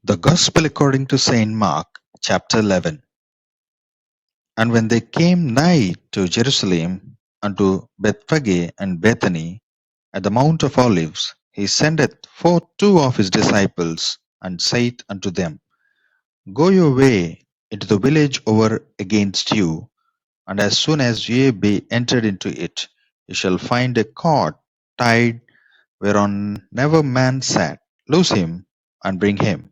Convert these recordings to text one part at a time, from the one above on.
The Gospel according to Saint Mark, chapter 11. And when they came nigh to Jerusalem, unto Bethphage and Bethany, at the Mount of Olives, he sendeth forth two of his disciples, and saith unto them, Go your way into the village over against you, and as soon as ye be entered into it, ye shall find a cart tied whereon never man sat. Loose him, and bring him.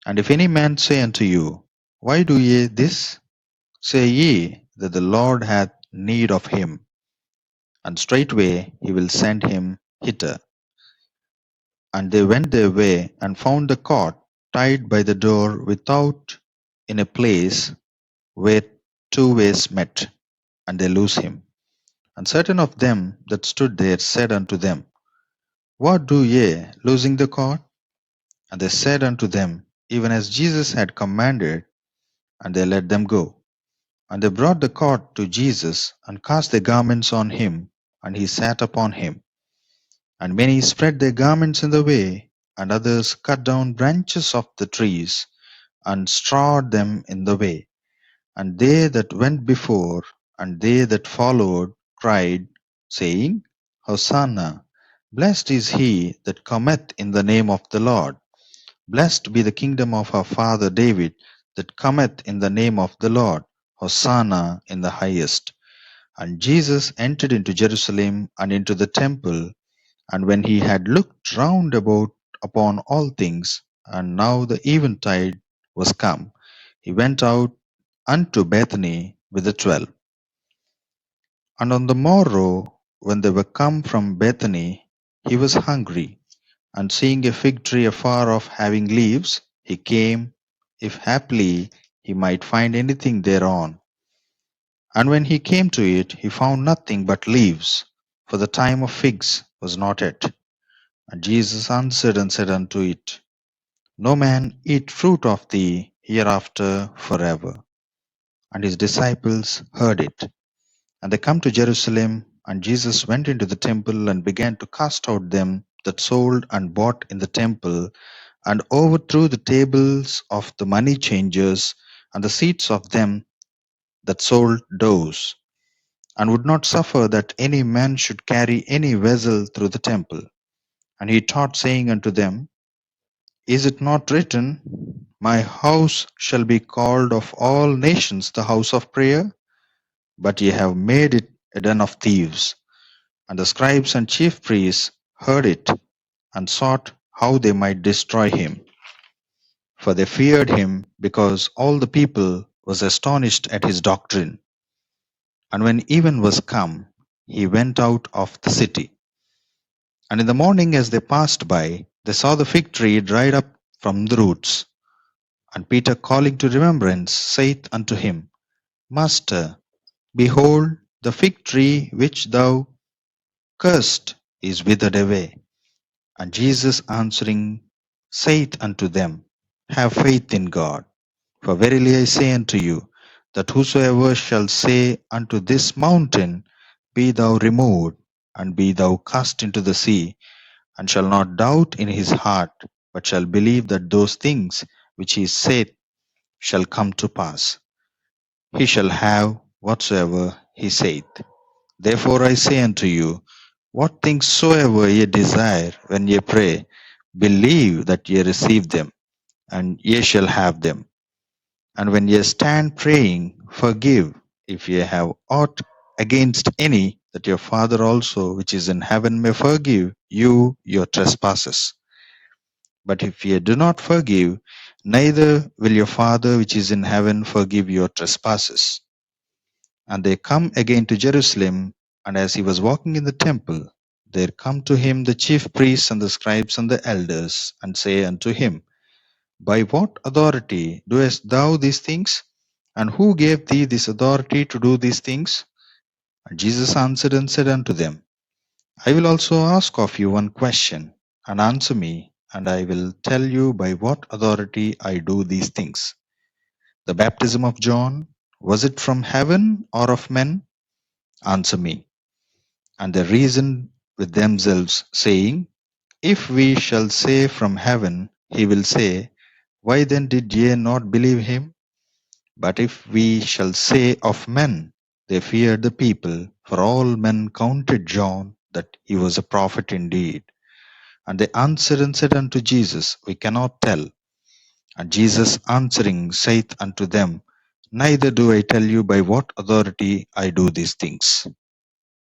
And if any man say unto you, Why do ye this? Say ye that the Lord hath need of him, and straightway he will send him hither. And they went their way, and found the cart tied by the door without in a place where two ways met, and they loose him. And certain of them that stood there said unto them, What do ye, loosing the cart? And they said unto them, Even as Jesus had commanded, and they let them go. And they brought the cart to Jesus, and cast their garments on him, and he sat upon him. And many spread their garments in the way, and others cut down branches of the trees, and strawed them in the way. And they that went before, and they that followed, cried, saying, Hosanna! Blessed is he that cometh in the name of the Lord. Blessed be the kingdom of our father David, that cometh in the name of the Lord. Hosanna in the highest. And Jesus entered into Jerusalem and into the temple, and when he had looked round about upon all things, and now the eventide was come, he went out unto Bethany with the 12. And on the morrow, when they were come from Bethany, he was hungry. And seeing a fig tree afar off having leaves, he came, if haply he might find anything thereon. And when he came to it, he found nothing but leaves, for the time of figs was not yet. And Jesus answered and said unto it, No man eat fruit of thee hereafter forever. And his disciples heard it. And they come to Jerusalem, and Jesus went into the temple, and began to cast out them that sold and bought in the temple, and overthrew the tables of the money changers, and the seats of them that sold doves, and would not suffer that any man should carry any vessel through the temple. And he taught, saying unto them, Is it not written, My house shall be called of all nations the house of prayer? But ye have made it a den of thieves. And the scribes and chief priests heard it, and sought how they might destroy him. For they feared him, because all the people was astonished at his doctrine. And when even was come, he went out of the city. And in the morning as they passed by, they saw the fig tree dried up from the roots. And Peter, calling to remembrance, saith unto him, Master, behold, the fig tree which thou cursed is withered away. And Jesus answering saith unto them, Have faith in God. For verily I say unto you, that whosoever shall say unto this mountain, Be thou removed, and be thou cast into the sea, and shall not doubt in his heart, but shall believe that those things which he saith shall come to pass, he shall have whatsoever he saith. Therefore I say unto you, what things soever ye desire when ye pray, believe that ye receive them, and ye shall have them. And when ye stand praying, forgive if ye have aught against any, that your Father also which is in heaven may forgive you your trespasses. But if ye do not forgive, neither will your Father which is in heaven forgive your trespasses. And they come again to Jerusalem, and as he was walking in the temple, there come to him the chief priests and the scribes and the elders, and say unto him, By what authority doest thou these things? And who gave thee this authority to do these things? And Jesus answered and said unto them, I will also ask of you one question, and answer me, and I will tell you by what authority I do these things. The baptism of John, was it from heaven or of men? Answer me. And they reasoned with themselves, saying, If we shall say from heaven, he will say, Why then did ye not believe him? But if we shall say of men, they feared the people, for all men counted John that he was a prophet indeed. And they answered and said unto Jesus, We cannot tell. And Jesus answering saith unto them, Neither do I tell you by what authority I do these things.